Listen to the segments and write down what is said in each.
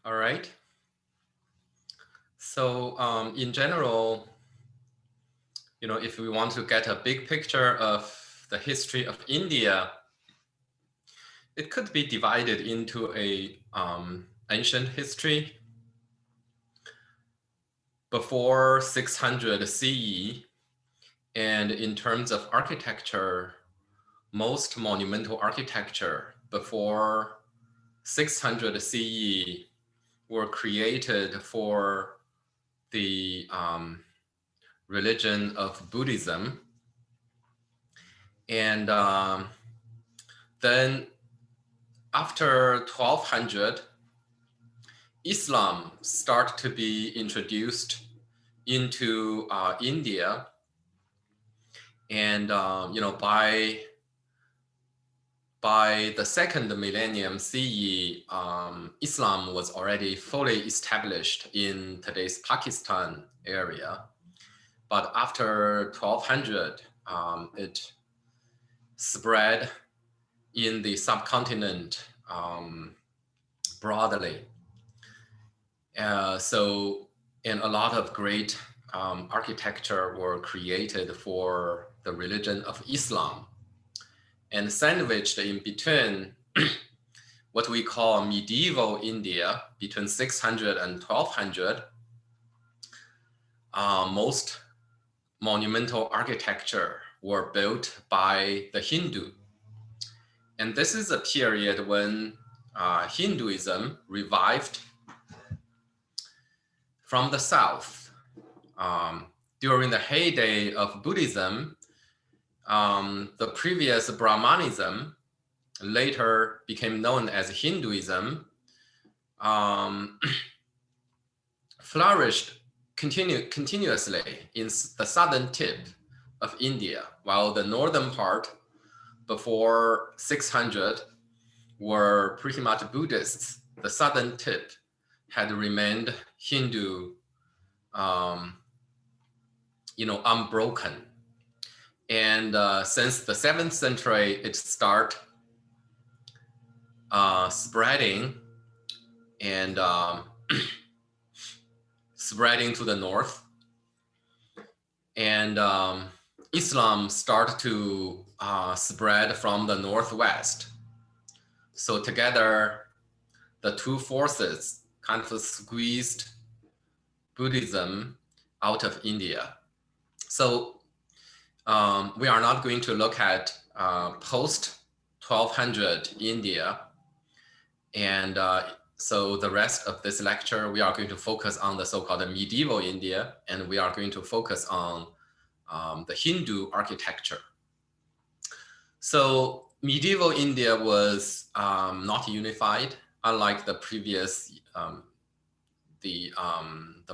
All right. So in general, if we want to get a big picture of the history of India, it could be divided into a ancient history before 600 CE, and in terms of architecture, most monumental architecture before 600 CE were created for the religion of Buddhism. And then after 1200, Islam started to be introduced into India. And by the second millennium CE, Islam was already fully established in today's Pakistan area. But after 1200, it spread in the subcontinent broadly. And a lot of great architecture were created for the religion of Islam. And sandwiched in between what we call medieval India, between 600 and 1200, most monumental architecture were built by the Hindu. And this is a period when Hinduism revived from the south. During the heyday of Buddhism, the previous Brahmanism later became known as Hinduism, flourished continuously in the southern tip of India, while the northern part before 600 were pretty much Buddhists. The southern tip had remained Hindu, unbroken. And since the 7th century, it started spreading and spreading to the north. And Islam started to spread from the northwest. So together, the two forces kind of squeezed Buddhism out of India. So we are not going to look at post-1200 India. And so the rest of this lecture, we are going to focus on the so-called medieval India, and we are going to focus on the Hindu architecture. So medieval India was not unified, unlike the previous, the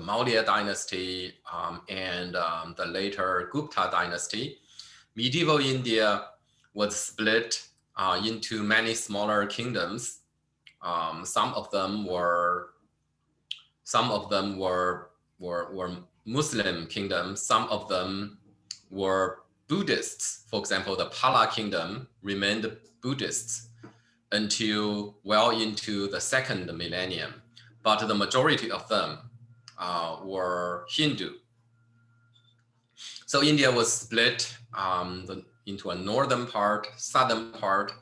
Maurya dynasty and the later Gupta dynasty. Medieval India was split into many smaller kingdoms. Some of them were Muslim kingdoms. Some of them were Buddhists. For example, the Pala kingdom remained Buddhists until well into the second millennium, but the majority of them were Hindu. So India was split into a northern part, southern part,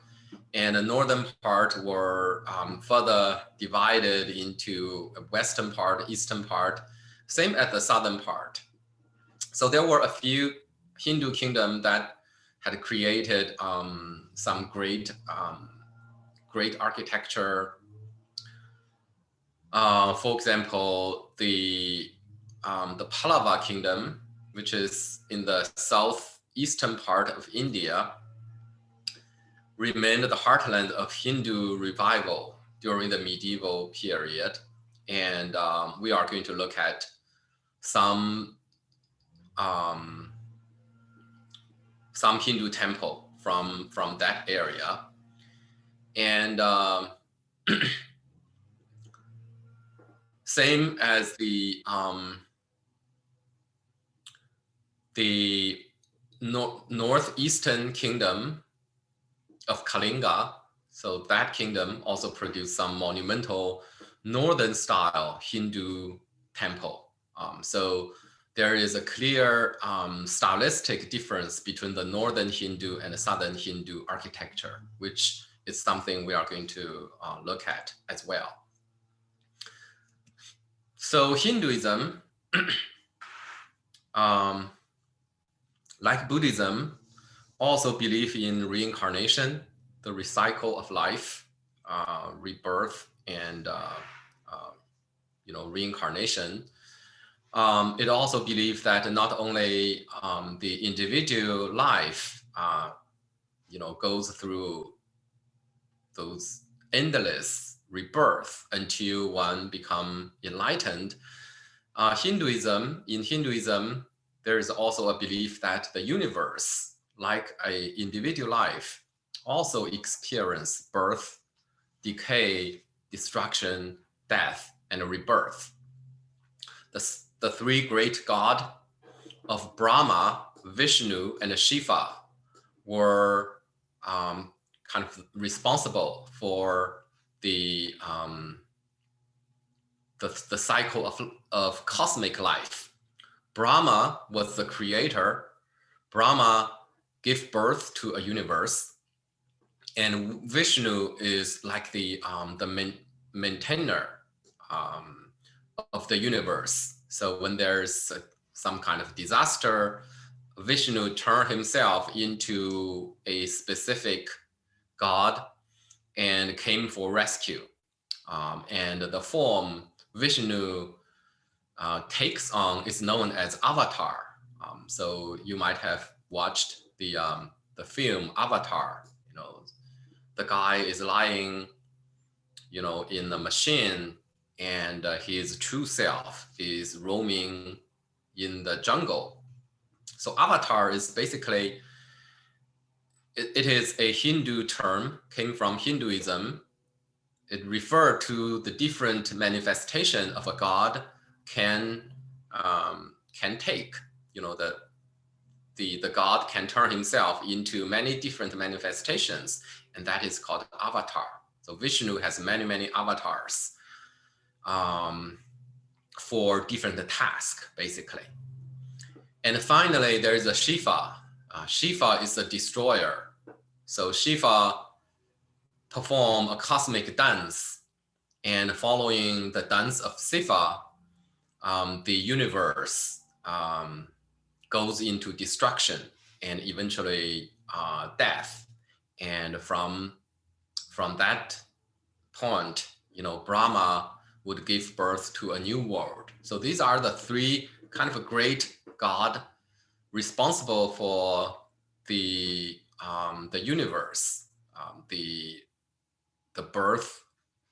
and the northern part were further divided into a western part, eastern part, same as the southern part. So there were a few Hindu kingdoms that had created some great architecture. For example, the Pallava kingdom, which is in the southeastern part of India, remained the heartland of Hindu revival during the medieval period. And we are going to look at some Hindu temple from that area. And same as the northeastern kingdom of Kalinga. So that kingdom also produced some monumental northern style Hindu temple. So there is a clear stylistic difference between the northern Hindu and the southern Hindu architecture, which is something we are going to look at as well. So Hinduism, like Buddhism, also believe in reincarnation, the recycle of life, rebirth, and reincarnation. It also believes that not only the individual life, goes through those endless rebirth until one become enlightened. In Hinduism, there is also a belief that the universe, like an individual life, also experience birth, decay, destruction, death, and rebirth. The three great gods of Brahma, Vishnu, and Shiva were kind of responsible for the cycle of cosmic life. Brahma was the creator. Brahma gave birth to a universe, and Vishnu is like the maintainer of the universe. So when there's some kind of disaster, Vishnu turned himself into a specific god and came for rescue. And the form Vishnu takes on is known as Avatar. So you might have watched the film Avatar. The guy is lying, in the machine, and his true self is roaming in the jungle. So Avatar is basically, it is a Hindu term, came from Hinduism. It referred to the different manifestation of a god can take. The god can turn himself into many different manifestations, and that is called avatar. So Vishnu has many avatars for different tasks, basically. And finally, there is a Shiva. Shiva is a destroyer. So Shiva perform a cosmic dance, and following the dance of Shiva, the universe goes into destruction and eventually death. And from that point, Brahma would give birth to a new world. So these are the three kind of a great god responsible for the universe, the birth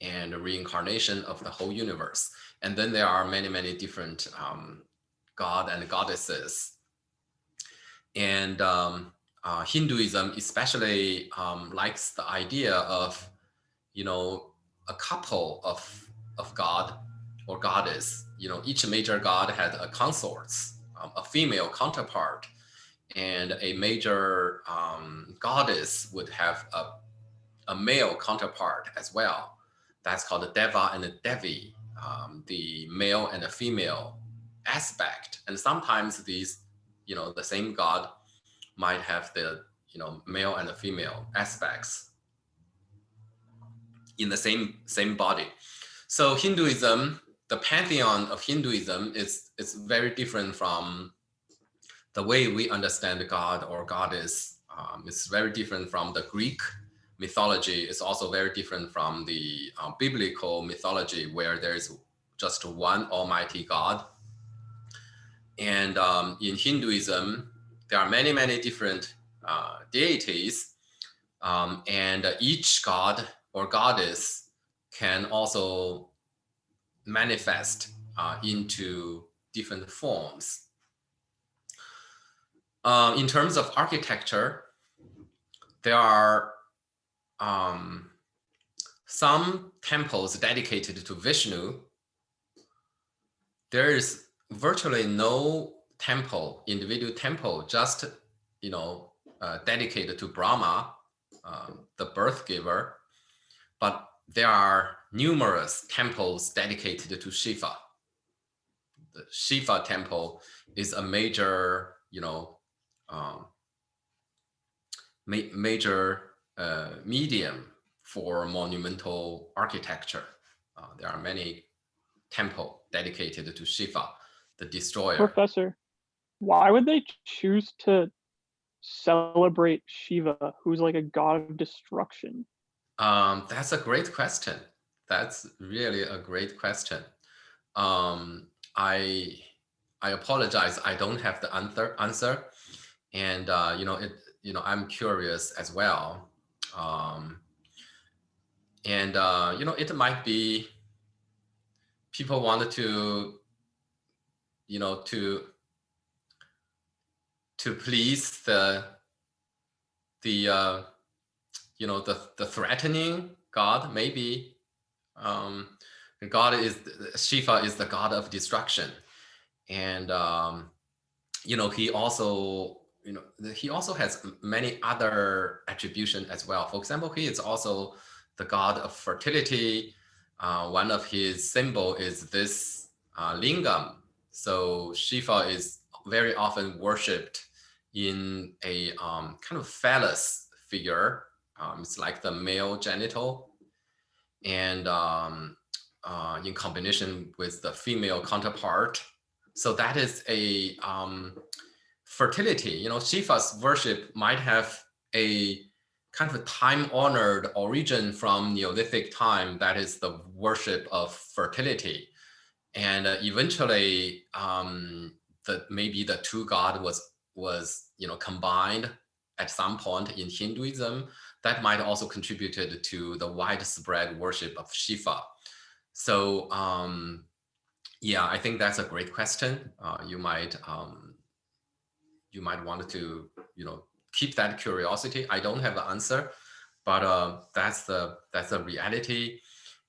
and reincarnation of the whole universe. And then there are many different god and goddesses. And Hinduism especially likes the idea of, a couple of god or goddess. Each major god had a consorts, a female counterpart, and a major goddess would have a male counterpart as well. That's called the Deva and the Devi, the male and the female aspect. And sometimes these, the same god might have the, male and the female aspects in the same body. So Hinduism, the pantheon of Hinduism is very different from the way we understand God or goddess. It's very different from the Greek mythology. It's also very different from the biblical mythology, where there's just one almighty God. And in Hinduism, there are many different deities, and each god or goddess can also manifest into different forms. In terms of architecture, there are some temples dedicated to Vishnu. There is virtually no temple, individual temple, just dedicated to Brahma, the birth giver. But there are numerous temples dedicated to Shiva. The Shiva temple is a major, major medium for monumental architecture. There are many temples dedicated to Shiva, the destroyer. Professor, why would they choose to celebrate Shiva, who's like a god of destruction? That's a great question. That's really a great question. I apologize. I don't have the answer, and I'm curious as well. It might be people wanted to, to please the threatening god. Maybe Shiva is the god of destruction, and he also has many other attributions as well. For example, he is also the god of fertility. One of his symbol is this lingam. So Shiva is very often worshipped in a kind of phallus figure. It's like the male genital, and in combination with the female counterpart. So that is a fertility. Shiva's worship might have a kind of a time-honored origin from Neolithic time. That is the worship of fertility, and eventually, maybe the two gods was combined at some point in Hinduism. That might also contributed to the widespread worship of Shiva. So yeah, I think that's a great question. You might want to keep that curiosity. I don't have the answer, but that's the reality.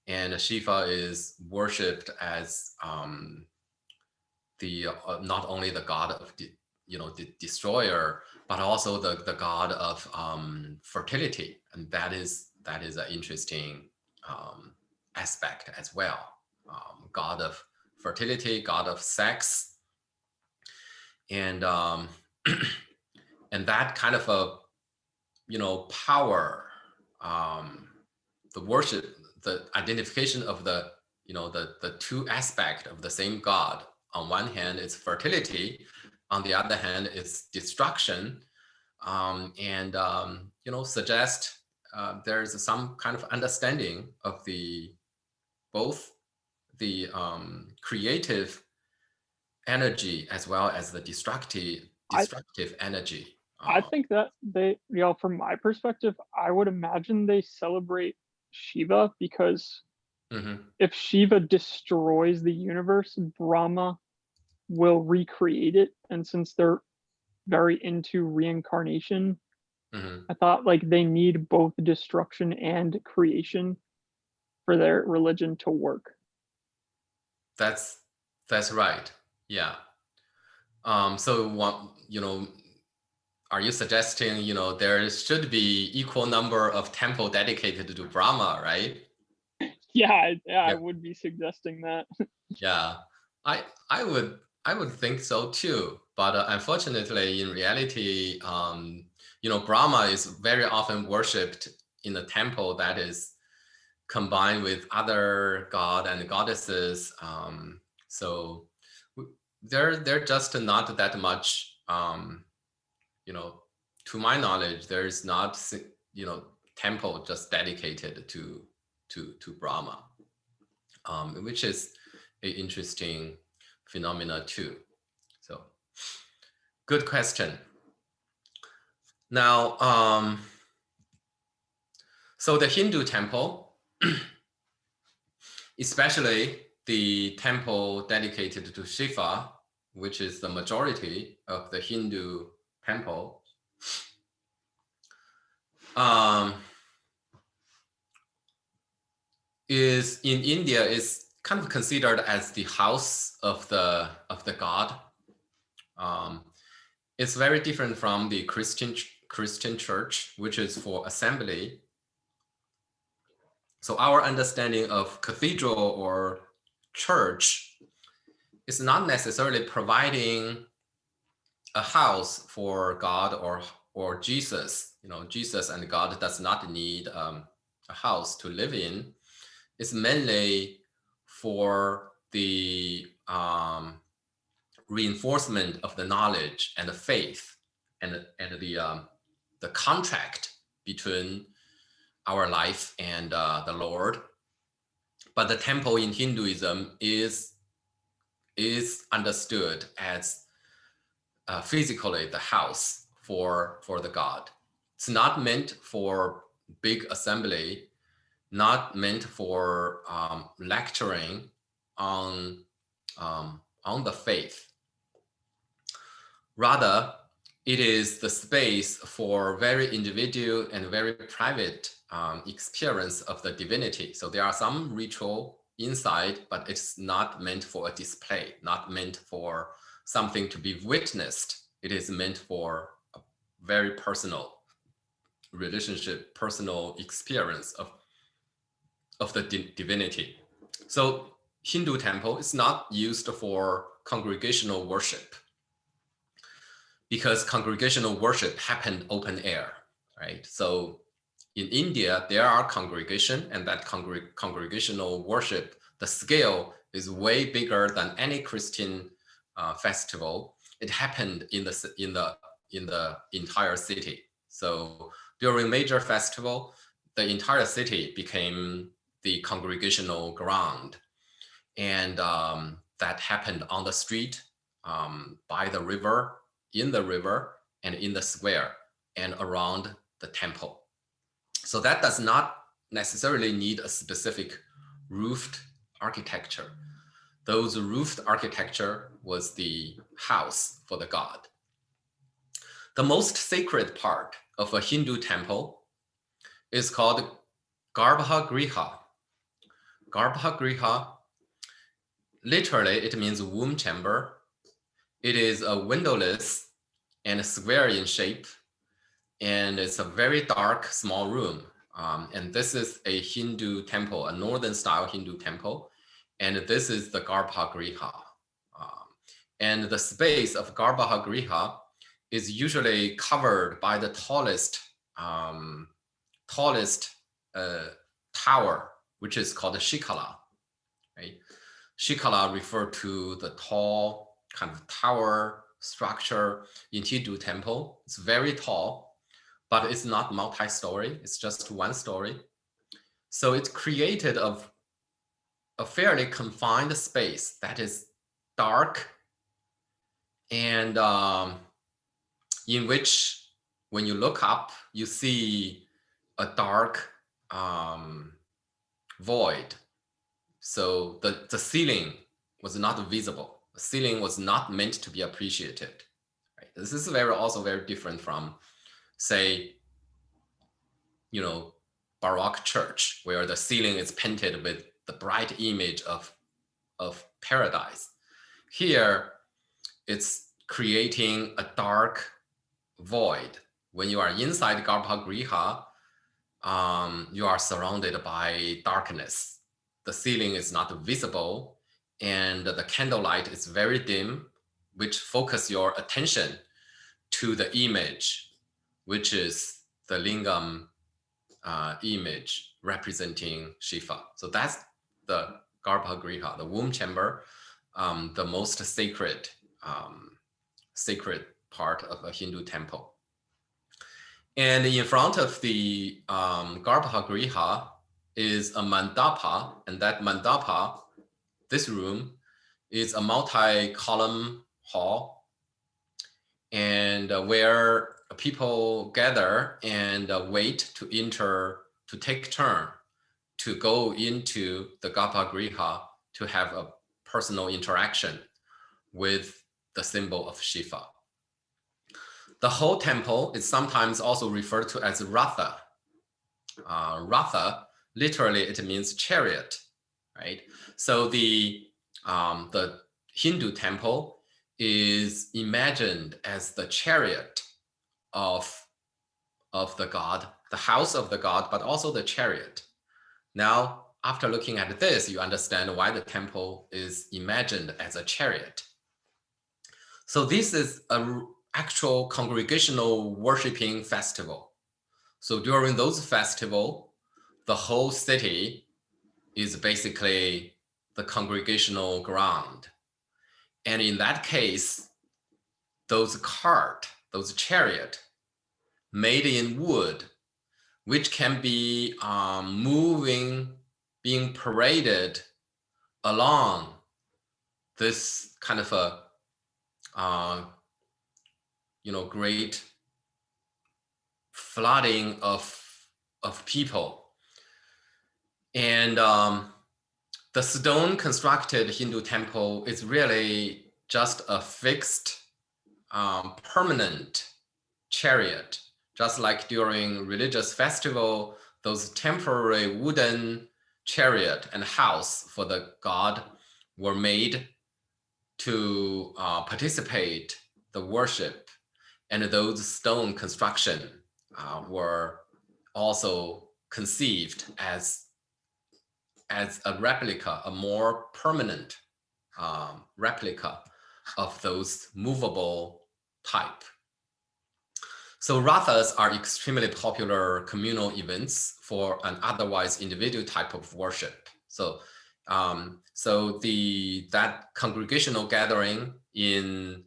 And Shiva is worshipped as not only the god of the destroyer, but also the god of fertility, and that is an interesting aspect as well. God of fertility, god of sex, and and that kind of a power, the worship, the identification of the two aspects of the same god. On one hand, it's fertility. On the other hand, it's destruction, and suggest there's some kind of understanding of both the creative energy as well as the destructive energy. I think that they, from my perspective, I would imagine they celebrate Shiva because if Shiva destroys the universe, Brahma will recreate it. And since they're very into reincarnation, I thought they need both destruction and creation for their religion to work. That's right. Yeah. So are you suggesting there should be equal number of temple dedicated to Brahma, right? Yeah, I would be suggesting that. Yeah, I would think so too. But unfortunately, in reality, Brahma is very often worshipped in a temple that is combined with other god and goddesses. So they're just not that much. To my knowledge, there is not temple just dedicated to Brahma, which is an interesting phenomena too. So, good question. Now, so the Hindu temple, especially the temple dedicated to Shiva, which is the majority of the Hindu temple, is in India is kind of considered as the house of the god. It's very different from the Christian church, which is for assembly. So our understanding of cathedral or church is not necessarily providing a house for God or Jesus. Jesus and God does not need a house to live in. It's mainly for the reinforcement of the knowledge and the faith and the contract between our life and the Lord. But the temple in Hinduism is understood as physically the house for the God. It's not meant for big assembly, not meant for lecturing on the faith. Rather, it is the space for very individual and very private experience of the divinity. So there are some ritual inside, but it's not meant for a display, not meant for something to be witnessed. It is meant for a very personal relationship, personal experience of the divinity. So Hindu temple is not used for congregational worship, because congregational worship happened open air, right? So in India, there are congregation, and that congregational worship, the scale is way bigger than any Christian festival. It happened in the entire city. So during major festival, the entire city became the congregational ground, and that happened on the street, by the river, in the river, and in the square, and around the temple. So that does not necessarily need a specific roofed architecture. Those roofed architecture was the house for the god. The most sacred part of a Hindu temple is called Garbhagriha. Garbhagriha, literally, it means womb chamber. It is a windowless and square in shape, and it's a very dark, small room. And this is a Hindu temple, a northern style Hindu temple. And this is the Garbhagriha. And the space of Garbhagriha is usually covered by the tallest tower, which is called the Shikala. Right? Shikala refer to the tall kind of tower structure in Hindu temple. It's very tall, but it's not multi-story. It's just one story. So it's created of a fairly confined space that is dark, and in which, when you look up, you see a dark void. So the ceiling was not visible. The ceiling was not meant to be appreciated. Right? This is also very different from, say, Baroque church, where the ceiling is painted with the bright image of paradise. Here, it's creating a dark void. When you are inside Garbhagriha, you are surrounded by darkness. The ceiling is not visible, and the candlelight is very dim, which focus your attention to the image, which is the lingam image representing Shiva. So that's the Garbhagriha, the womb chamber, the most sacred part of a Hindu temple. And in front of the Garbhagriha is a mandapa, and that mandapa, this room, is a multi-column hall, and where people gather and wait to enter, to take turn, to go into the Garbhagriha to have a personal interaction with the symbol of Shiva. The whole temple is sometimes also referred to as Ratha. Ratha, literally, it means chariot, right? So the Hindu temple is imagined as the chariot of the god, the house of the god, but also the chariot. Now, after looking at this, you understand why the temple is imagined as a chariot. So this is an actual congregational worshiping festival. So during those festivals, the whole city is basically the congregational ground. And in that case, those cart, those chariot made in wood, which can be moving, being paraded along this kind of a great flooding of people. And the stone constructed Hindu temple is really just a fixed permanent chariot, just like during religious festival, those temporary wooden chariot and house for the god were made to participate the worship, and those stone construction were also conceived as a replica, a more permanent replica of those movable type. So rathas are extremely popular communal events for an otherwise individual type of worship. So that congregational gathering in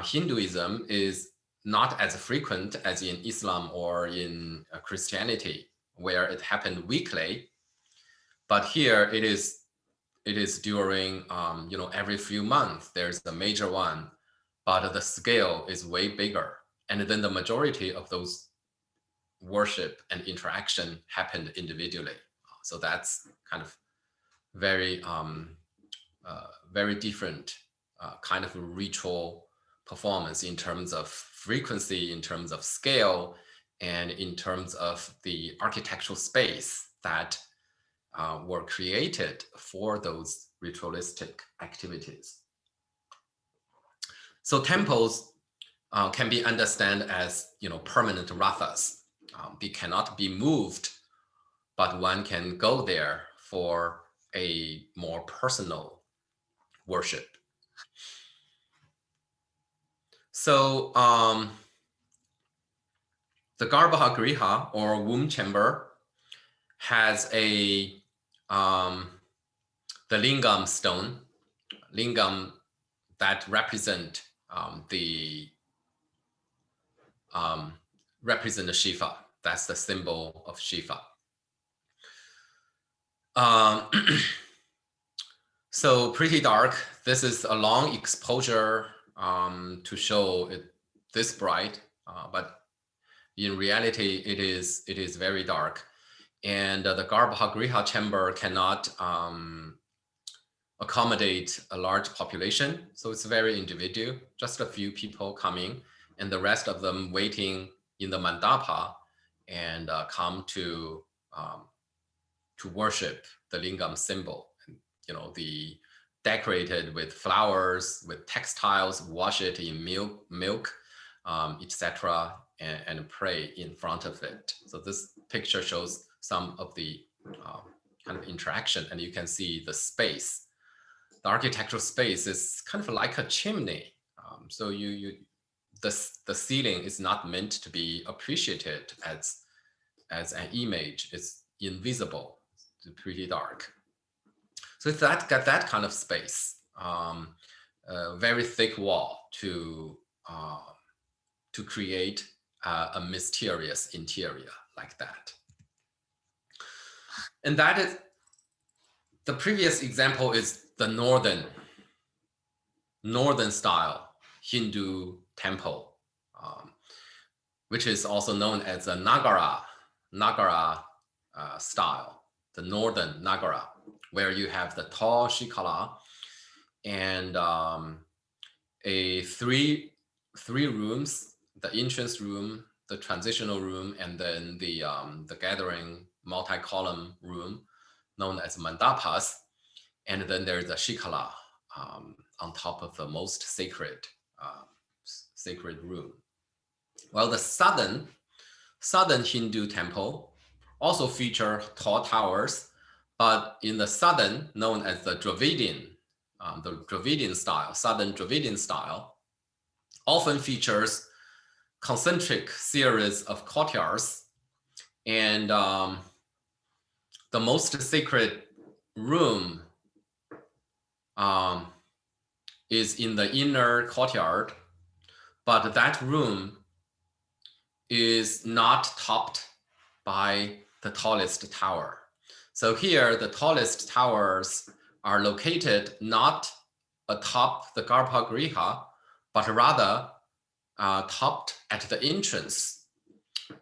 Hinduism is not as frequent as in Islam or in Christianity, where it happened weekly. But here it is during every few months there's a major one, but the scale is way bigger. And then the majority of those worship and interaction happened individually. So that's kind of very very different kind of ritual performance in terms of frequency, in terms of scale, and in terms of the architectural space that were created for those ritualistic activities. So temples can be understood as permanent rathas. They cannot be moved, but one can go there for a more personal worship. So the Garbhagriha or womb chamber has the lingam stone, lingam that represent represent Shiva. That's the symbol of Shiva. So pretty dark. This is a long exposure to show it this bright, but in reality, it is very dark. And the Garbhagriha chamber cannot accommodate a large population. So it's very individual, just a few people coming and the rest of them waiting in the mandapa and come to worship the lingam symbol. And, the decorated with flowers, with textiles, wash it in milk, etc., and pray in front of it. So this picture shows some of the kind of interaction, and you can see the space. The architectural space is kind of like a chimney. So the ceiling is not meant to be appreciated as an image. It's invisible. It's pretty dark. So it's got that kind of space, very thick wall to create a mysterious interior like that. And that is, the previous example is the northern style Hindu temple, which is also known as the Nagara style, the northern Nagara, where you have the tall shikala and a three rooms, the entrance room, the transitional room, and then the gathering multi-column room known as mandapas. And then there's a shikala on top of the most sacred room. Well, the southern Hindu temple also feature tall towers But in the southern, known as the Dravidian style, southern Dravidian style, often features concentric series of courtyards, and the most sacred room is in the inner courtyard, but that room is not topped by the tallest tower. So here, the tallest towers are located not atop the Garbhagriha, but rather topped at the entrance.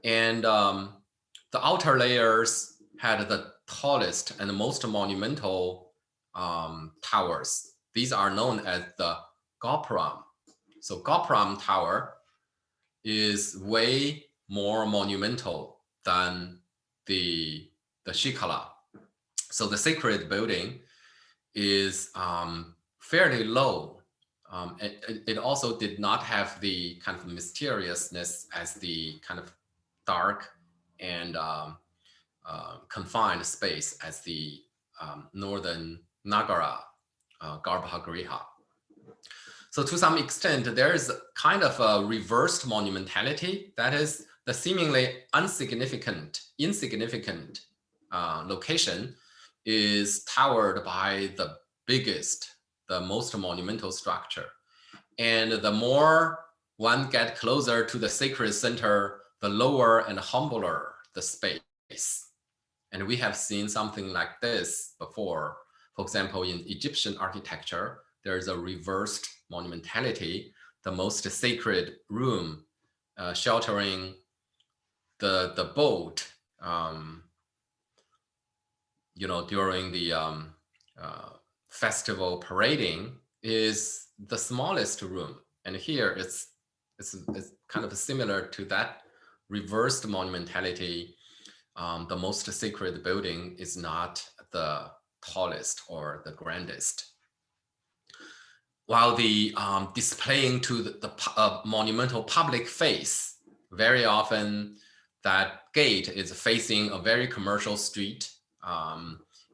And the outer layers had the tallest and most monumental towers. These are known as the Gopram. So Gopram Tower is way more monumental than the Shikala. So the sacred building is fairly low. It also did not have the kind of mysteriousness as the kind of dark and confined space as the northern Nagara Garbhagriha. So to some extent, there is kind of a reversed monumentality. That is, the seemingly insignificant location is towered by the biggest, the most monumental structure. And the more one gets closer to the sacred center, the lower and humbler the space. And we have seen something like this before. For example, in Egyptian architecture, there is a reversed monumentality, the most sacred room sheltering the boat, during the festival parading is the smallest room. And here it's kind of similar to that reversed monumentality. The most sacred building is not the tallest or the grandest. While the displaying to the monumental public face, very often that gate is facing a very commercial street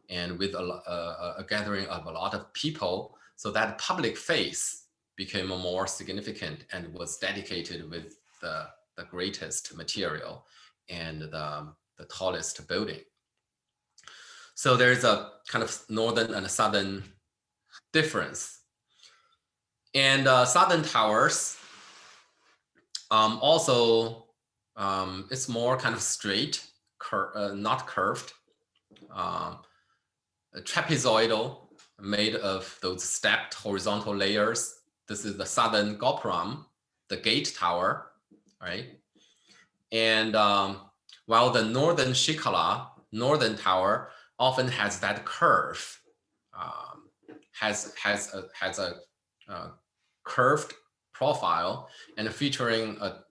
and with a gathering of a lot of people. So that public face became more significant and was dedicated with the greatest material and the tallest building. So there's a kind of northern and southern difference. And southern towers also, it's more kind of straight, not curved, trapezoidal, made of those stepped horizontal layers. This is the southern Gopram, the gate tower, right? And while the northern Shikala, northern tower, often has that curve, has a curved profile and featuring a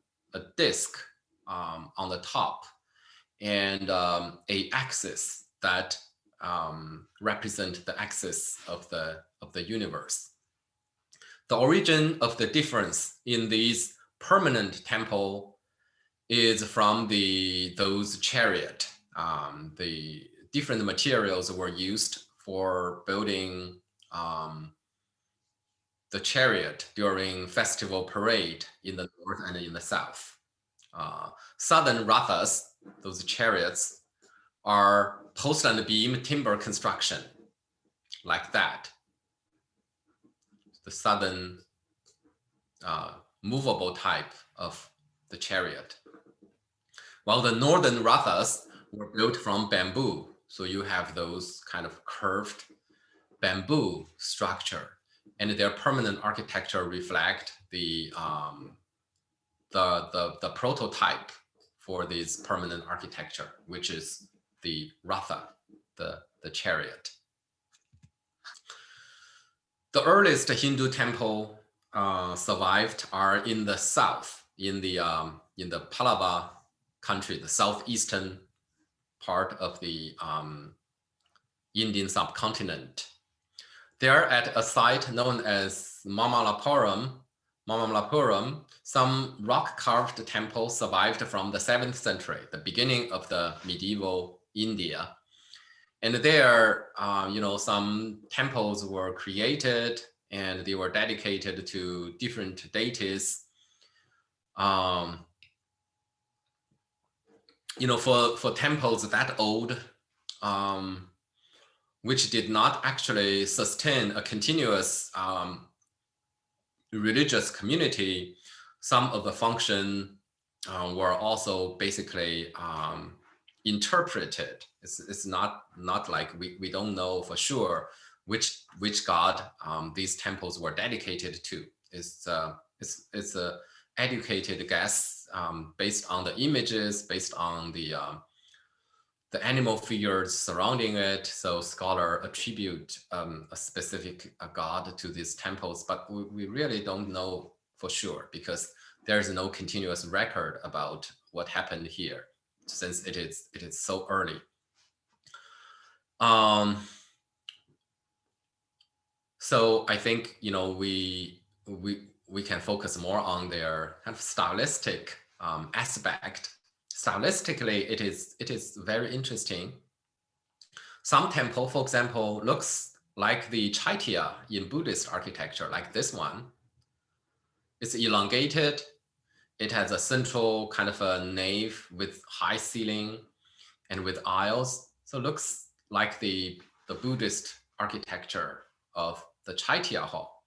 disc on the top and a axis that represent the axis of the universe. The origin of the difference in these permanent temple is from those chariot. The different materials were used for building the chariot during festival parade in the north and in the south. Southern rathas, those chariots, are post and beam timber construction, like that. The southern movable type of the chariot. While the northern rathas were built from bamboo. So you have those kind of curved bamboo structure, and their permanent architecture reflect the prototype for this permanent architecture, which is the ratha, the chariot. The earliest Hindu temple survived are in the south, in the Pallava country, the southeastern part of the Indian subcontinent. There at a site known as Mamallapuram, some rock-carved temples survived from the 7th century, the beginning of the medieval India. And there, some temples were created and they were dedicated to different deities. For temples that old, which did not actually sustain a continuous religious community, some of the function were also basically interpreted. It's not like we don't know for sure which god these temples were dedicated to. It's a educated guess based on the images, based on the animal figures surrounding it. So scholars attribute a specific god to these temples, but we really don't know for sure because there's no continuous record about what happened here since it is so early. So I think we can focus more on their kind of stylistic aspect. Stylistically, it is very interesting. Some temple, for example, looks like the Chaitya in Buddhist architecture, like this one. It's elongated. It has a central kind of a nave with high ceiling and with aisles. So it looks like the Buddhist architecture of the Chaitya hall.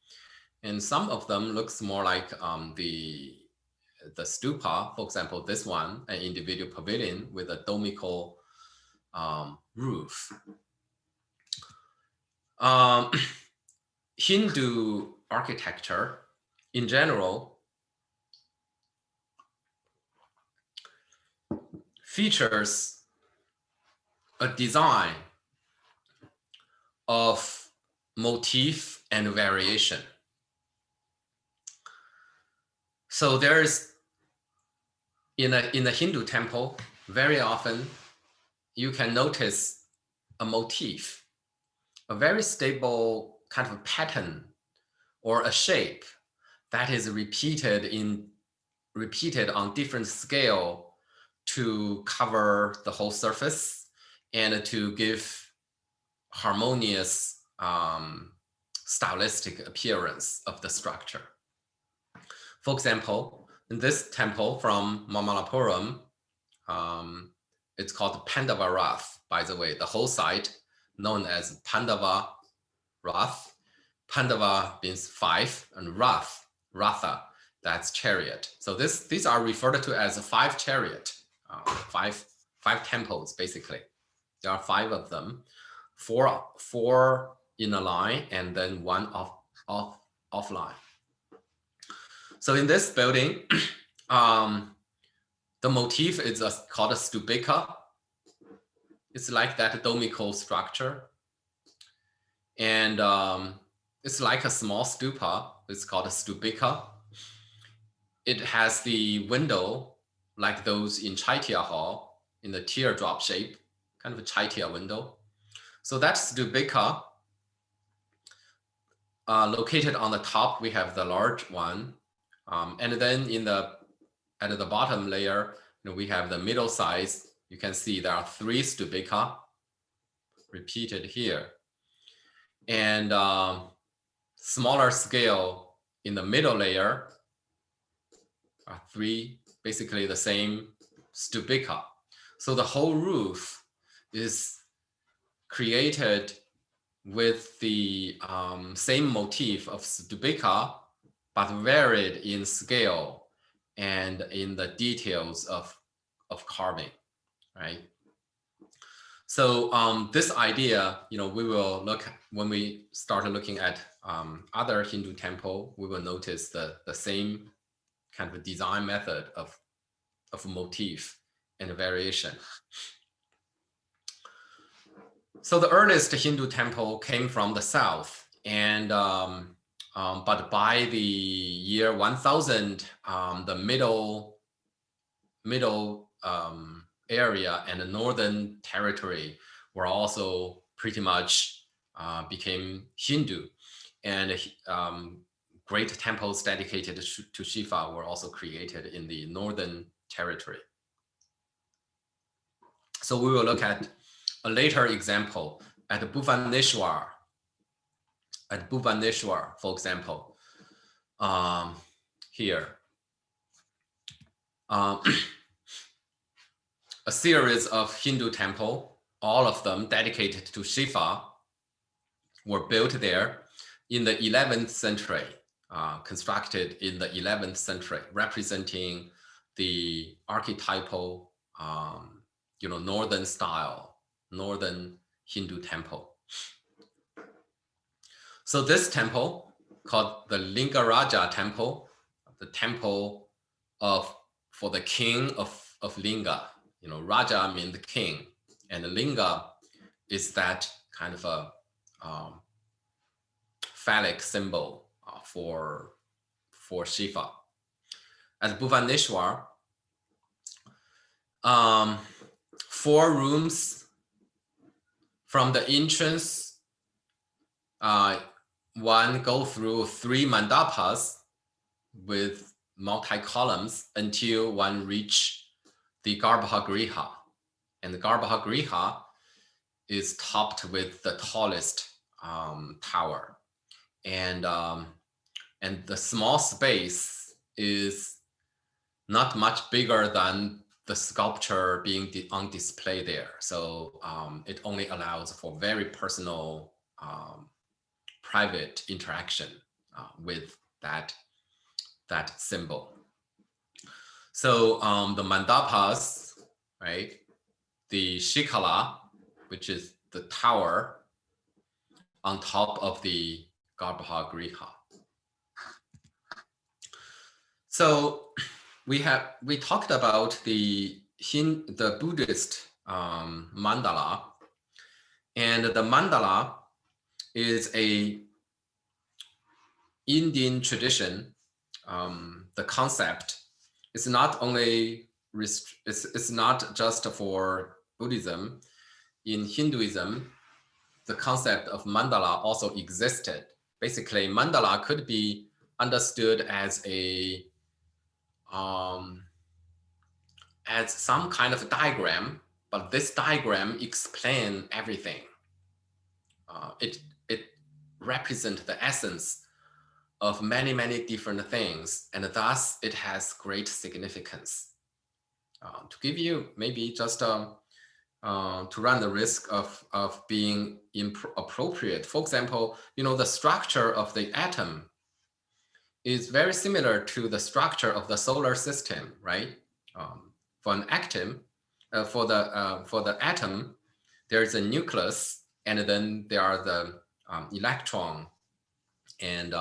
And some of them looks more like the stupa, for example, this one, an individual pavilion with a domical roof. Hindu architecture in general features a design of motif and variation. So there's in a Hindu temple, very often you can notice a motif, a very stable kind of pattern or a shape that is repeated on different scale to cover the whole surface and to give harmonious stylistic appearance of the structure. For example, in this temple from Mamallapuram, it's called Pandava Rath, by the way, the whole site known as Pandava Rath. Pandava means 5 and Ratha, that's chariot. So these are referred to as 5 chariot, five temples basically. There are 5 of them, four in a line and then 1 offline. So in this building, the motif is called a Stupica. It's like that domical structure. And it's like a small stupa. It's called a Stupica. It has the window like those in Chaitya Hall in the teardrop shape, kind of a Chaitya window. So that Stupica, located on the top, we have the large one. And then at the bottom layer, we have the middle size. You can see there are 3 Stupica repeated here. And smaller scale in the middle layer are 3, basically the same Stupica. So the whole roof is created with the same motif of Stupica, but varied in scale and in the details of carving, right? So this idea, we will look, when we start looking at other Hindu temple, we will notice the same kind of design method of motif and variation. So the earliest Hindu temple came from the south, and but by the year 1000, the middle area and the northern territory were also pretty much became Hindu, and great temples dedicated to Shiva were also created in the northern territory. So we will look at a later example at Bhubaneswar. At Bhubaneswar, for example, here, a series of Hindu temples, all of them dedicated to Shiva, were built there in the 11th century, constructed in the 11th century, representing the archetypal, northern style, northern Hindu temple. So this temple, called the Lingaraja temple, the temple for the king of Linga. Raja means the king, and Linga is that kind of a phallic symbol for Shiva. At Bhubaneswar, 4 rooms from the entrance, one go through 3 mandapas with multi-columns until one reach the Garbhagriha. And the Garbhagriha is topped with the tallest tower. And the small space is not much bigger than the sculpture being on display there. So it only allows for very personal, private interaction with that symbol. So the mandapas, right? The shikala, which is the tower on top of the Garbhagriha. So we talked about the Buddhist mandala, and the mandala is a Indian tradition. The concept is not only it's not just for Buddhism. In Hinduism, the concept of mandala also existed. Basically, mandala could be understood as as some kind of diagram, but this diagram explains everything. It represents the essence of many, many different things, and thus it has great significance. To give you maybe just to run the risk of being inappropriate, for example, the structure of the atom is very similar to the structure of the solar system, right? For an atom, for the atom, there is a nucleus, and then there are the electron, and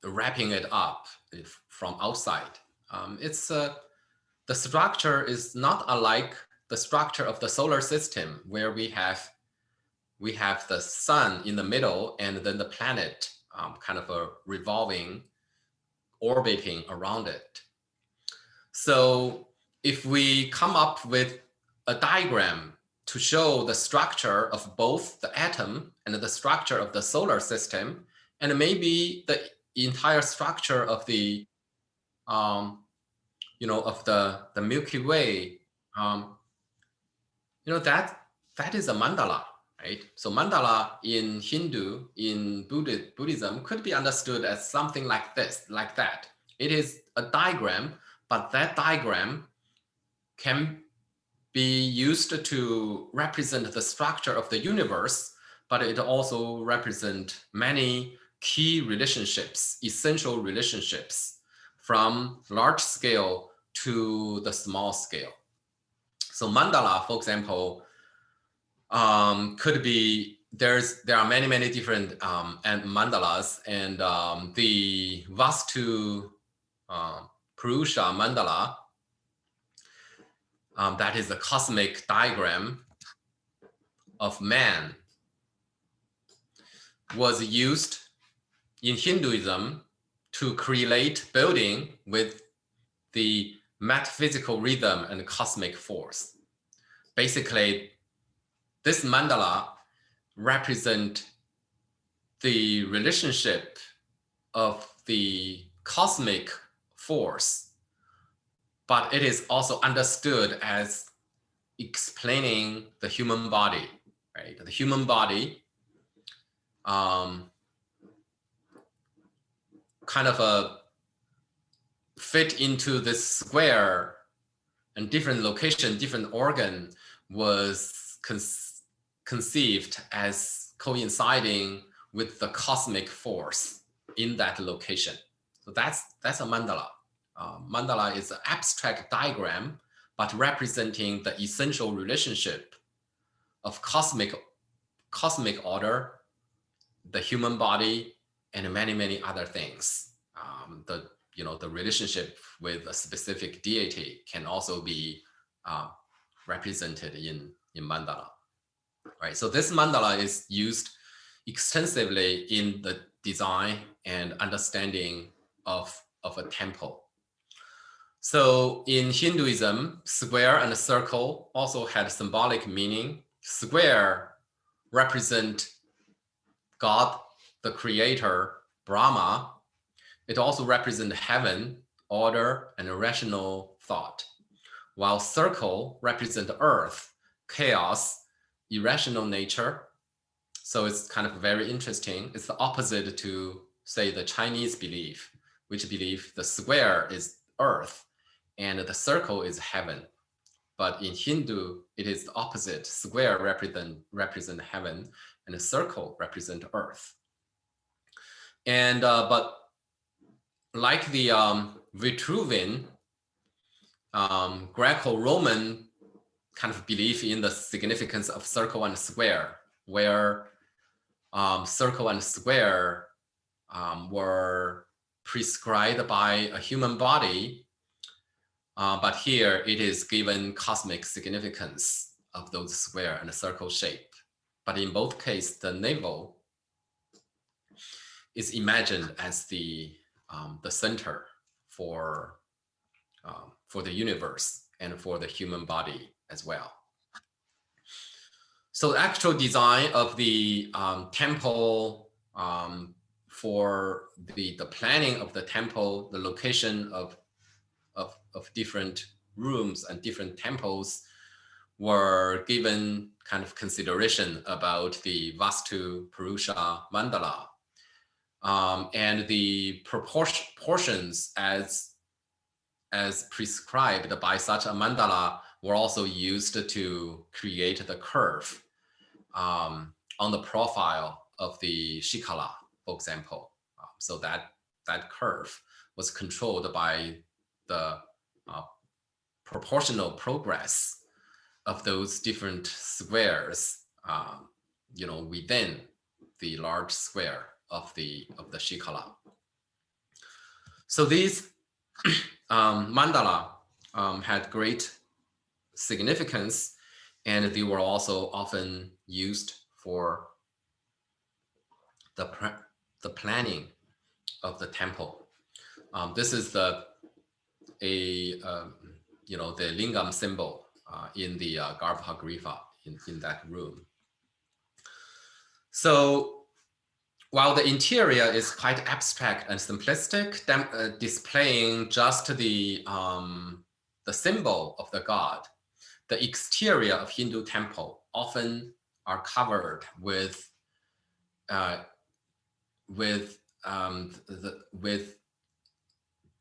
wrapping it up from outside. The structure is not unlike the structure of the solar system, where we have the sun in the middle, and then the planet kind of revolving, orbiting around it. So if we come up with a diagram to show the structure of both the atom and the structure of the solar system, and maybe the entire structure of the of the Milky Way, that is a mandala, right? So mandala in Hindu, in Buddhism, could be understood as something like this, like that. It is a diagram, but that diagram can be used to represent the structure of the universe, but it also represents many key relationships, essential relationships, from large scale to the small scale. So mandala, for example, could be, there are many, many different mandalas, and the Vastu Purusha Mandala, that is a cosmic diagram of man, was used in Hinduism to create building with the metaphysical rhythm and cosmic force. Basically, this mandala represents the relationship of the cosmic force, but it is also understood as explaining the human body, right? The human body kind of fit into this square, and different location, different organ was conceived as coinciding with the cosmic force in that location. So that's a mandala. Mandala is an abstract diagram, but representing the essential relationship of cosmic order, the human body, and many, many other things. The relationship with a specific deity can also be represented in mandala, right? So this mandala is used extensively in the design and understanding of a temple. So in Hinduism, square and circle also had symbolic meaning. Square represent God, the creator, Brahma. It also represents heaven, order, and rational thought, while circle represents earth, chaos, irrational nature. So it's kind of very interesting. It's the opposite to, say, the Chinese belief, which believe the square is earth and the circle is heaven. But in Hindu, it is the opposite. Square represent heaven, and the circle represent earth. And but like the Vitruvian, Greco-Roman kind of belief in the significance of circle and square, where circle and square were prescribed by a human body, but here it is given cosmic significance of those square and circle shape. But in both cases, the navel is imagined as the center for the universe and for the human body as well. So the actual design of the temple, for the planning of the temple, the location of different rooms and different temples were given kind of consideration about the Vastu Purusha Mandala. And the proportions as prescribed by such a mandala were also used to create the curve on the profile of the shikala, for example. So that curve was controlled by the proportional progress of those different squares, within the large square of the shikala. So these mandala had great significance, and they were also often used for the planning of the temple. This is the lingam symbol in the Garbhagriha in that room. So while the interior is quite abstract and simplistic, displaying just the symbol of the god, the exterior of Hindu temple often are covered with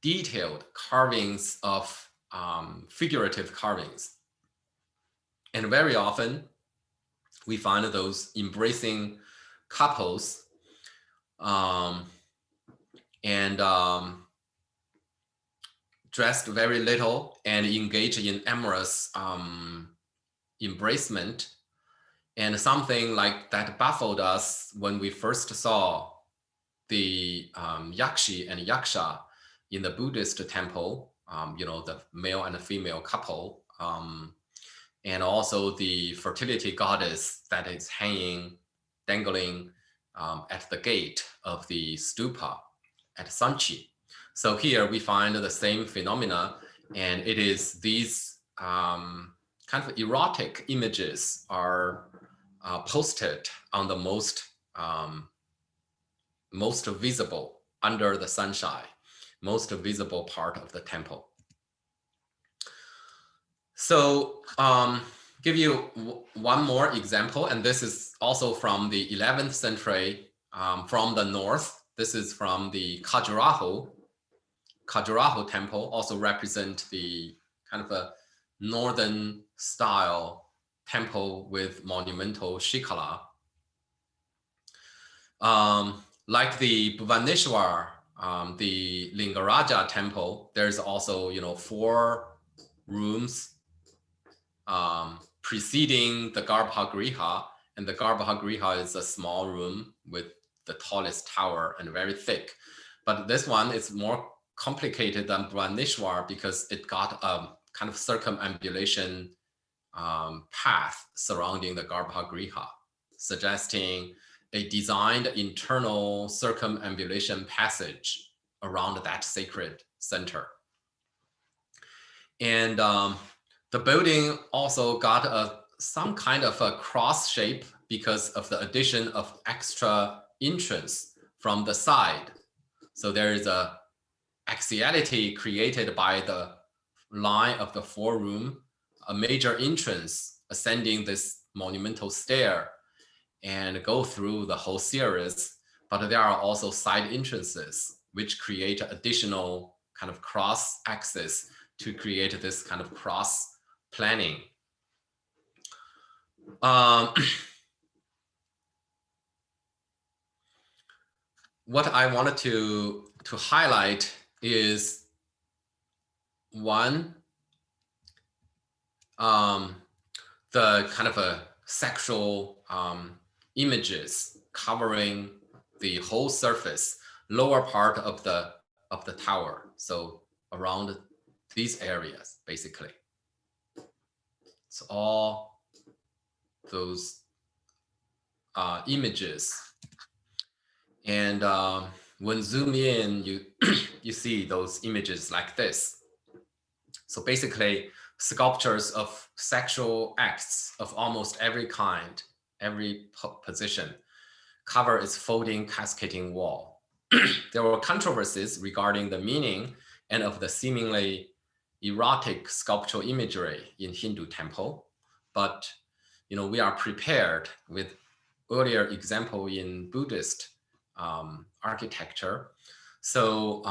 detailed carvings of figurative carvings, and very often we find those embracing couples dressed very little and engaged in amorous embracement. And something like that baffled us when we first saw the Yakshi and Yaksha in the Buddhist temple, the male and the female couple, and also the fertility goddess that is dangling at the gate of the stupa at Sanchi. So here we find the same phenomena, and it is these kind of erotic images are posted on the most visible under the sunshine, most visible part of the temple. So give you one more example, and this is also from the 11th century, from the north. This is from the Khajuraho temple, also represent the kind of a northern style temple with monumental shikala. Like the Bhubaneswar, the Lingaraja temple, there's also 4 rooms preceding the Garbhagriha, and the Garbhagriha is a small room with the tallest tower and very thick. But this one is more complicated than Bhubaneswar because it got a kind of circumambulation path surrounding the Garbhagriha, suggesting a designed internal circumambulation passage around that sacred center. And the building also got some kind of a cross shape because of the addition of extra entrance from the side. So there is a axiality created by the line of the 4-room, a major entrance ascending this monumental stair and go through the whole series. But there are also side entrances which create additional kind of cross axis to create this kind of cross planning. What I wanted to highlight is one, the kind of a sexual images covering the whole surface, lower part of the tower. So around these areas, basically. So all those images. And when zoom in, you see those images like this. So basically, sculptures of sexual acts of almost every kind, every position, cover its folding, cascading wall. There were controversies regarding the meaning and of the seemingly erotic sculptural imagery in Hindu temple, but we are prepared with earlier example in Buddhist architecture. So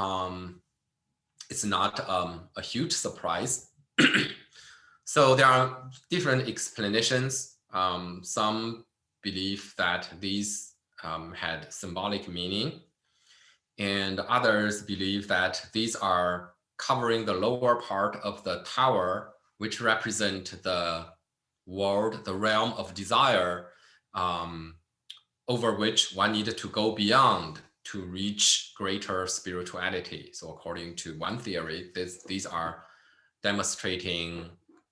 it's not a huge surprise. So there are different explanations. Some believe that these had symbolic meaning, and others believe that these are covering the lower part of the tower, which represent the world, the realm of desire, over which one needed to go beyond to reach greater spirituality. So according to one theory, these are demonstrating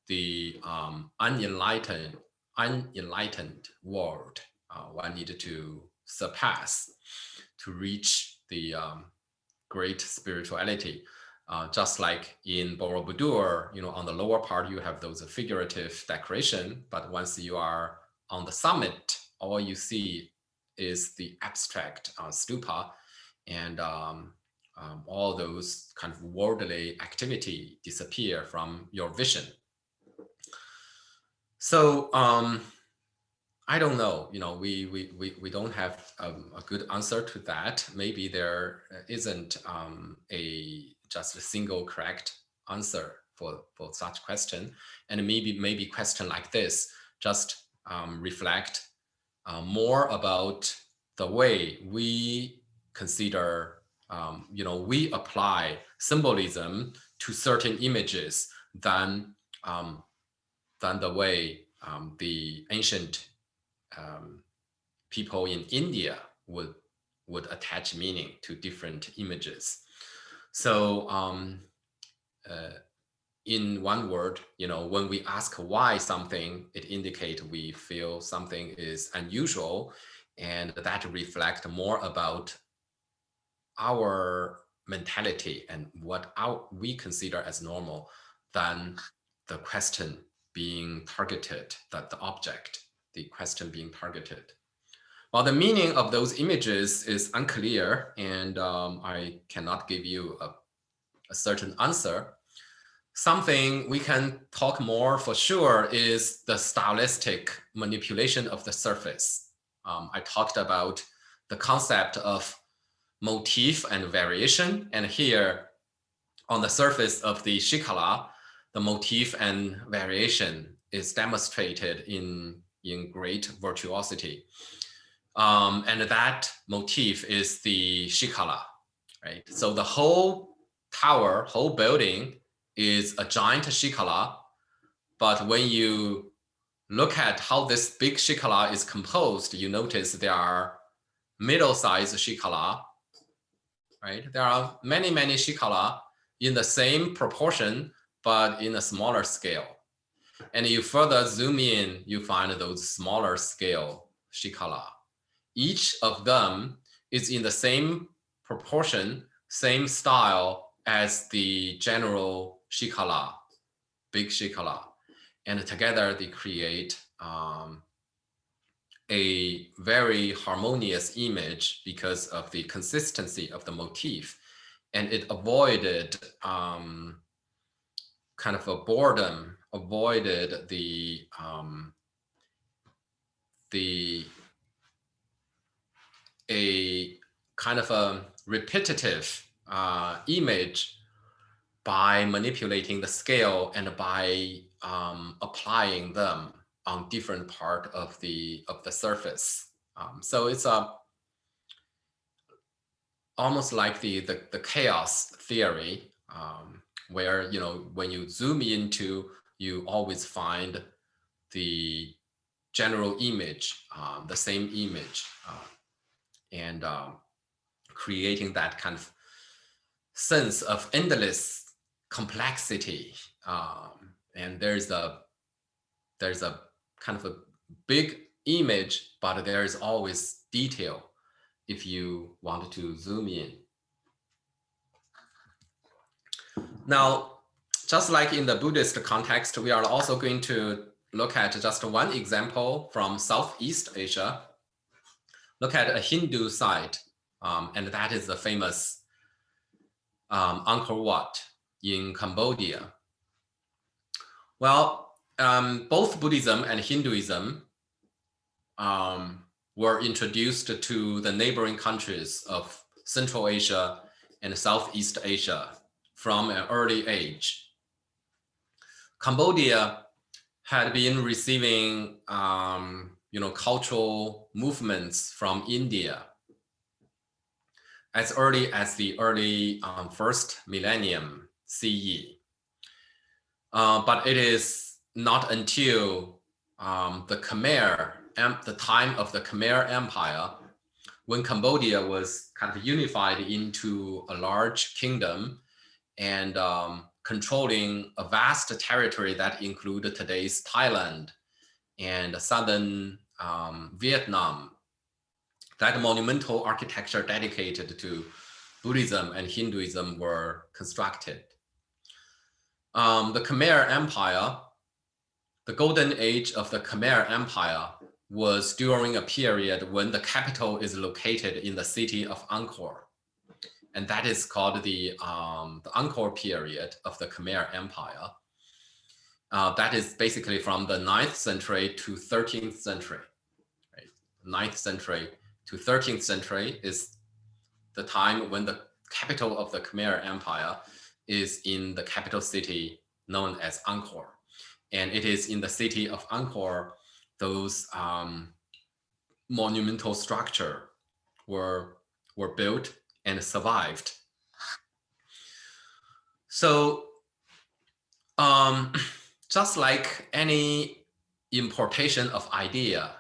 the unenlightened world one needed to surpass to reach the great spirituality. Just like in Borobudur, on the lower part, you have those figurative decoration, but once you are on the summit, all you see is the abstract stupa, and all those kind of worldly activity disappear from your vision. So I don't know, we don't have a good answer to that. Maybe there isn't just a single correct answer for such question. And maybe question like this just reflect more about the way we consider, we apply symbolism to certain images than the way the ancient people in India would attach meaning to different images. So in one word, when we ask why something, it indicates we feel something is unusual, and that reflects more about our mentality and what we consider as normal than the question being targeted, that the object, the question being targeted. Well, the meaning of those images is unclear, and I cannot give you a certain answer. something we can talk more for sure is the stylistic manipulation of the surface. I talked about the concept of motif and variation, and here on the surface of the shikala, the motif and variation is demonstrated in great virtuosity. And that motif is the shikala, right? So the whole tower, whole building is a giant shikala, but when you look at how this big shikala is composed, you notice there are middle-sized shikala, right? There are many, many shikala in the same proportion, but in a smaller scale. And you further zoom in, you find those smaller scale shikala. Each of them is in the same proportion, same style as the general shikala, big shikala. And together they create a very harmonious image because of the consistency of the motif. And it avoided kind of a boredom, avoided the a kind of a repetitive image by manipulating the scale and by applying them on different part of the surface. So it's almost like the chaos theory, where when you zoom into, you always find the general image, the same image, and creating that kind of sense of endless complexity. And there's a kind of a big image, but there is always detail if you want to zoom in. Now, just like in the Buddhist context, we are also going to look at just one example from Southeast Asia. Look at a Hindu site, and that is the famous Angkor Wat in Cambodia. Well, both Buddhism and Hinduism were introduced to the neighboring countries of Central Asia and Southeast Asia from an early age. Cambodia had been receiving cultural movements from India as early as the early first millennium CE. But it is not until the time of the Khmer Empire, when Cambodia was kind of unified into a large kingdom and controlling a vast territory that included today's Thailand and southern Vietnam, that monumental architecture dedicated to Buddhism and Hinduism were constructed. The Khmer Empire, the golden age of the Khmer Empire, was during a period when the capital is located in the city of Encore. And that is called the Encore period of the Khmer Empire. That is basically from the 9th century to 13th century. Right? 9th century to 13th century is the time when the capital of the Khmer Empire is in the capital city known as Encore. And it is in the city of Encore those monumental structures were built and survived. So just like any importation of idea,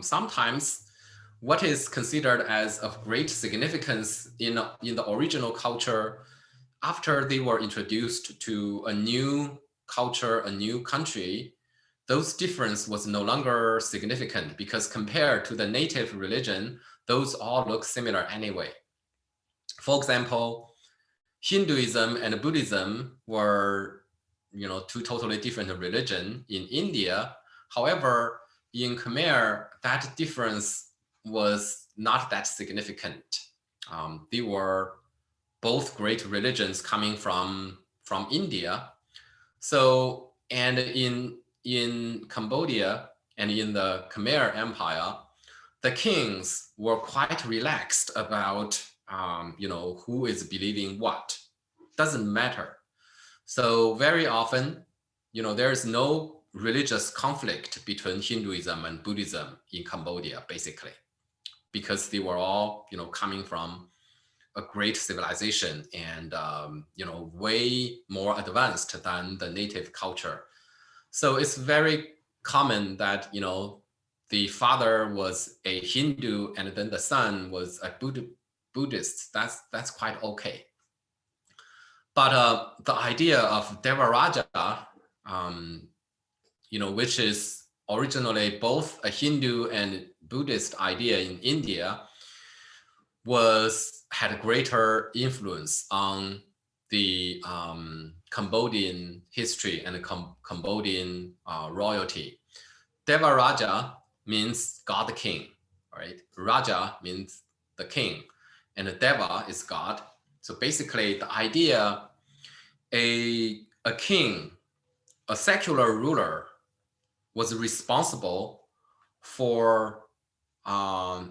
sometimes what is considered as of great significance in the original culture, after they were introduced to a new culture, a new country, those difference was no longer significant because compared to the native religion, those all look similar anyway. For example, Hinduism and Buddhism were, two totally different religions in India. However, in Khmer, that difference was not that significant. They were both great religions coming from from India. So, and in Cambodia and in the Khmer Empire, the kings were quite relaxed about, who is believing what. Doesn't matter. So very often, there is no religious conflict between Hinduism and Buddhism in Cambodia, basically, because they were all, coming from a great civilization and, way more advanced than the native culture. So it's very common that, the father was a Hindu and then the son was a Buddhist. That's quite okay. But the idea of Devaraja, which is originally both a Hindu and Buddhist idea in India, had a greater influence on the Cambodian history and Cambodian royalty. Devaraja means God king, right? Raja means the king, and Deva is God. So basically the idea, a king, a secular ruler, was responsible for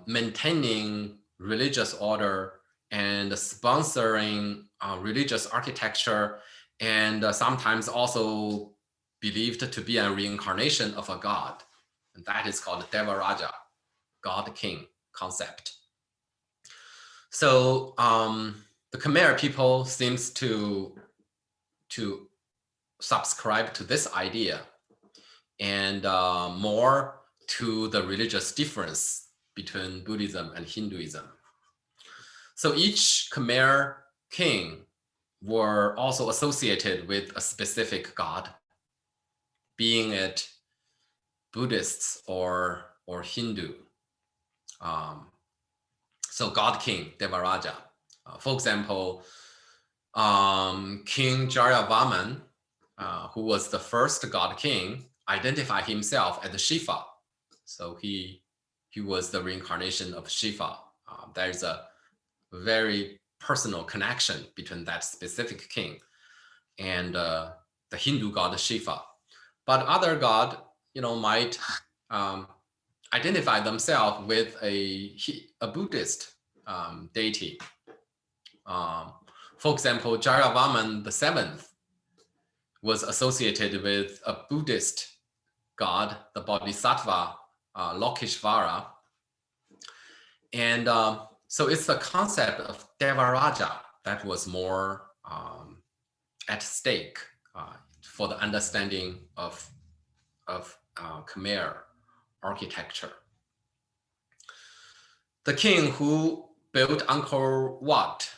maintaining religious order and sponsoring religious architecture, and sometimes also believed to be a reincarnation of a god. And that is called Devaraja, God king concept. So the Khmer people seems to subscribe to this idea and more to the religious difference between Buddhism and Hinduism. So each Khmer king were also associated with a specific god, being it Buddhists or Hindu. So God king, Devaraja. For example, King Suryavaman, who was the first god king, identified himself as Shiva. So he was the reincarnation of Shiva. There's a very personal connection between that specific king and the Hindu god Shiva. But other god, might identify themselves with a Buddhist deity. For example, Suryavaman the seventh was associated with a Buddhist god, the Bodhisattva Lokeshvara. And so it's the concept of Devaraja that was more at stake for the understanding of Khmer architecture. The king who built Angkor Wat,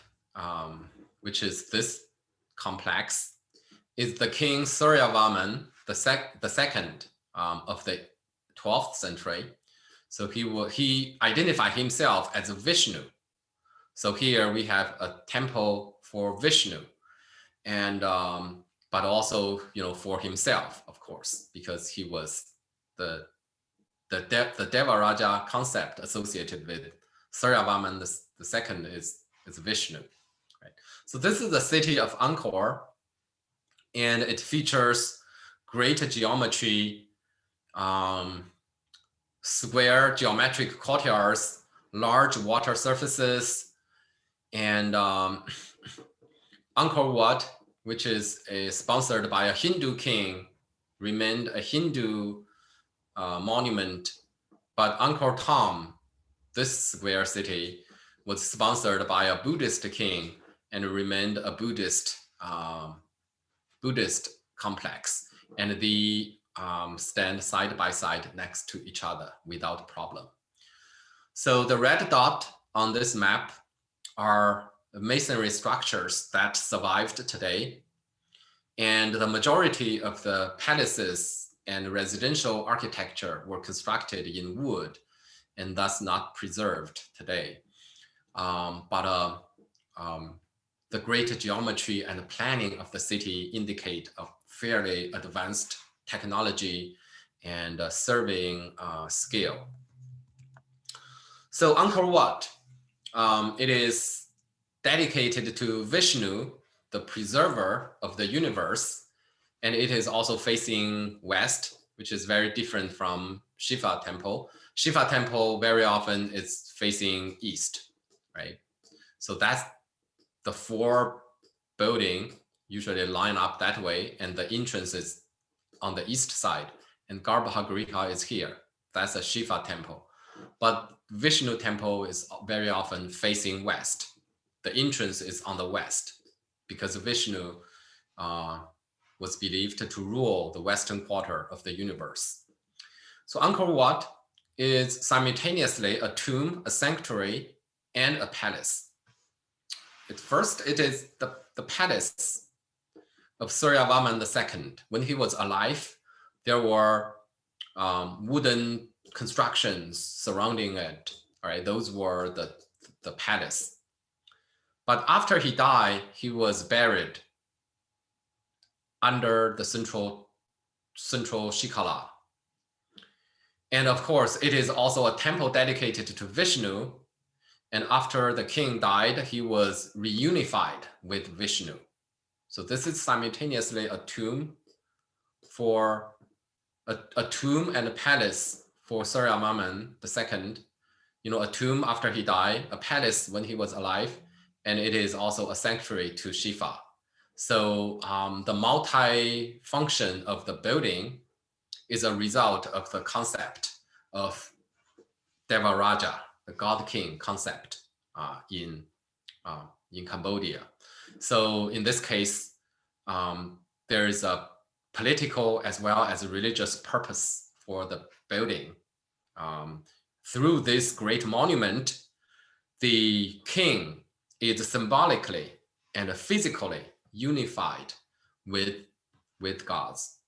which is this complex, is the king Suryavaman, the second of the 12th century. So he identified himself as Vishnu. So here we have a temple for Vishnu, and but also for himself, of course, because he was the Devaraja concept associated with Suryavaman the second is Vishnu. Right? So this is the city of Angkor, and it features great geometry, square geometric courtyards, large water surfaces, and Angkor Wat, which is sponsored by a Hindu king, remained a Hindu monument, but Angkor Thom, this square city, was sponsored by a Buddhist king and remained a Buddhist complex, and they stand side by side next to each other without problem. So the red dot on this map are masonry structures that survived today, and the majority of the palaces and residential architecture were constructed in wood and thus not preserved today. But the great geometry and planning of the city indicate a fairly advanced technology and surveying skill. So Angkor Wat, it is dedicated to Vishnu the preserver of the universe, and it is also facing west, which is very different from Shiva temple. Shiva temple very often is facing east, right? So that's the four building usually line up that way, and the entrance is on the east side, and Garbhagriha is here. That's a Shiva temple. But Vishnu temple is very often facing west. The entrance is on the west because Vishnu was believed to rule the western quarter of the universe. So Angkor Wat is simultaneously a tomb, a sanctuary, and a palace. At first, it is the palace of Suryavaman II. When he was alive, there were wooden constructions surrounding it. All right, those were the palace. But after he died, he was buried under the central Shikala. And of course, it is also a temple dedicated to Vishnu. And after the king died, he was reunified with Vishnu. So this is simultaneously a tomb for a tomb and a palace for Suryavaman II. You know, a tomb after he died, a palace when he was alive, and it is also a sanctuary to Shiva. So the multi-function of the building is a result of the concept of Devaraja, the God King concept in Cambodia. So in this case, there is a political as well as a religious purpose for the building. Through this great monument, the king is symbolically and physically unified with gods.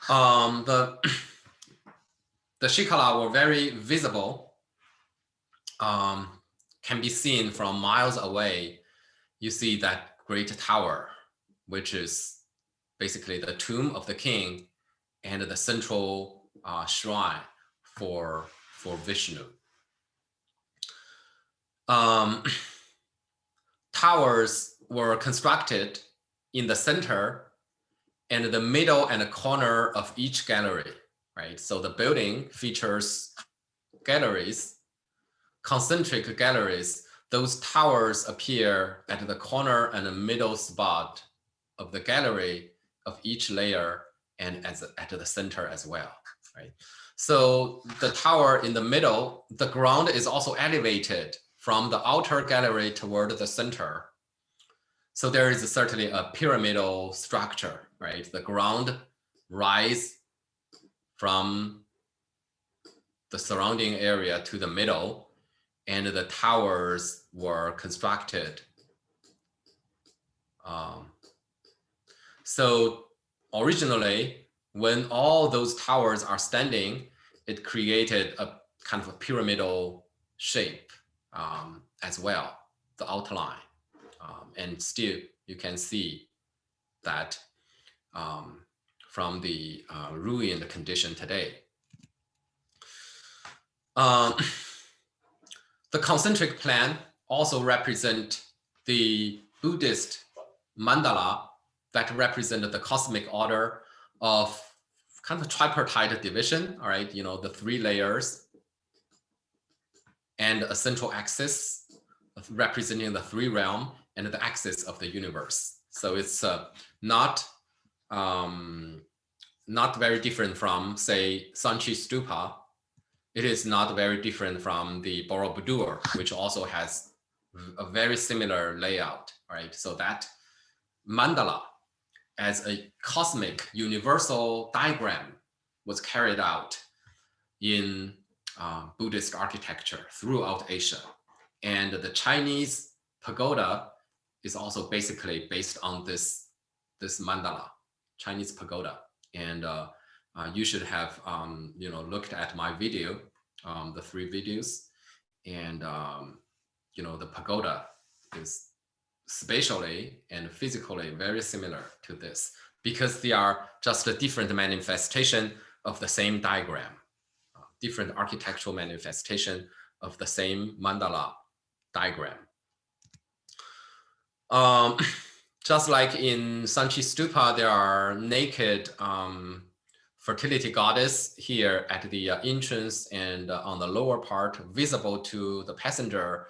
The Shikala were very visible, can be seen from miles away. You see that great tower, which is basically the tomb of the king and the central shrine for Vishnu. Towers were constructed in the center and the middle and the corner of each gallery, right? So the building features galleries, concentric galleries. Those towers appear at the corner and the middle spot of the gallery of each layer and at the center as well, right? So the tower in the middle, the ground is also elevated from the outer gallery toward the center. So there is certainly a pyramidal structure, right? The ground rise from the surrounding area to the middle, and the towers were constructed. So originally, when all those towers are standing, it created a kind of a pyramidal shape as well, the outline. And still, you can see that from the ruined condition today. The concentric plan also represent the Buddhist mandala that represent the cosmic order of kind of a tripartite division, all right? You know, the three layers and a central axis representing the three realm and the axis of the universe. So it's not very different from, say, Sanchi Stupa. It is not very different from the Borobudur, which also has a very similar layout, right? So that mandala as a cosmic universal diagram was carried out in Buddhist architecture throughout Asia. And the Chinese pagoda is also basically based on this mandala, Chinese pagoda. And you should have looked at my video, the 3 videos, and the pagoda is spatially and physically very similar to this because they are just a different manifestation of the same diagram, different architectural manifestation of the same mandala diagram. Just like in Sanchi Stupa, there are naked fertility goddess here at the entrance, and on the lower part, visible to the passenger,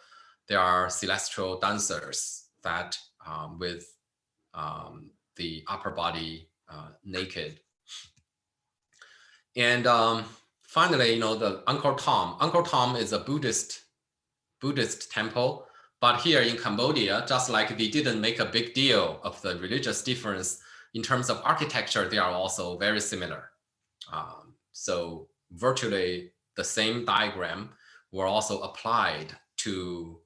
there are celestial dancers that with the upper body naked. And finally, the Angkor Thom. Angkor Thom is a Buddhist temple, but here in Cambodia, just like they didn't make a big deal of the religious difference, in terms of architecture, they are also very similar. So virtually the same diagram were also applied to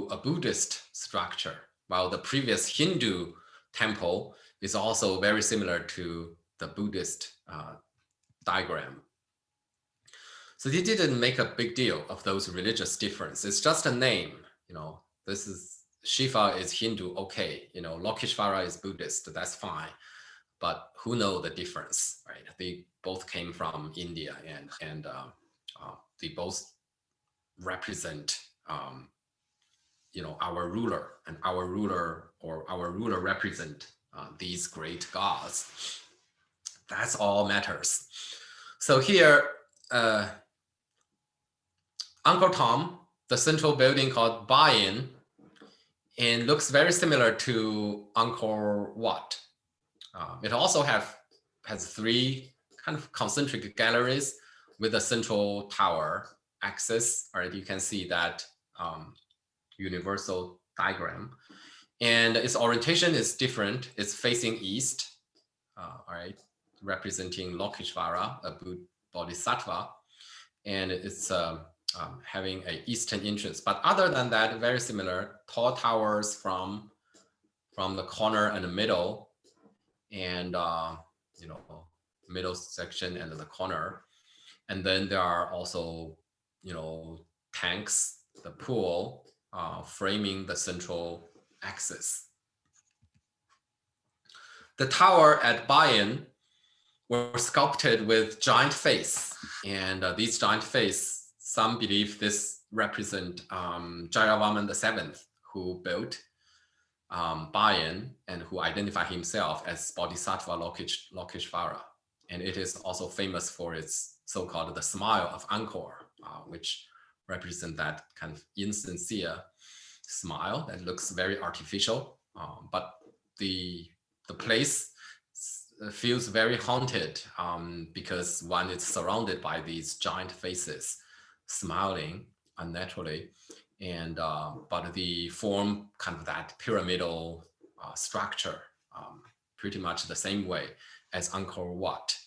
a Buddhist structure, while the previous Hindu temple is also very similar to the Buddhist diagram. So they didn't make a big deal of those religious differences. It's just a name, this is Shiva is Hindu, okay, Lokeshvara is Buddhist, that's fine. But who knows the difference, right? They both came from India, and they both represent, our ruler, and our ruler represent these great gods. That's all matters. So here, Angkor Thom, the central building called Bayon, and looks very similar to Angkor Wat. It also has 3 kind of concentric galleries with a central tower axis. All right, you can see that universal diagram. And its orientation is different. It's facing east, all right, representing Lokeshvara, a bodhisattva. And it's having an eastern entrance. But other than that, very similar. Tall towers from the corner and the middle, and middle section and the corner. And then there are also tanks, the pool, framing the central axis. The tower at Bayon were sculpted with giant face, and these giant face, some believe this represent Suryavaman VII, who built Bayon and who identified himself as Bodhisattva Lokeshvara. And it is also famous for its so-called the smile of Angkor, which represent that kind of insincere smile that looks very artificial. But the place feels very haunted because one is surrounded by these giant faces smiling unnaturally. And but they form kind of that pyramidal structure, pretty much the same way as Angkor Wat.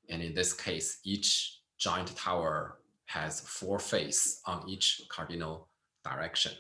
And in this case, each giant tower has 4 faces on each cardinal direction.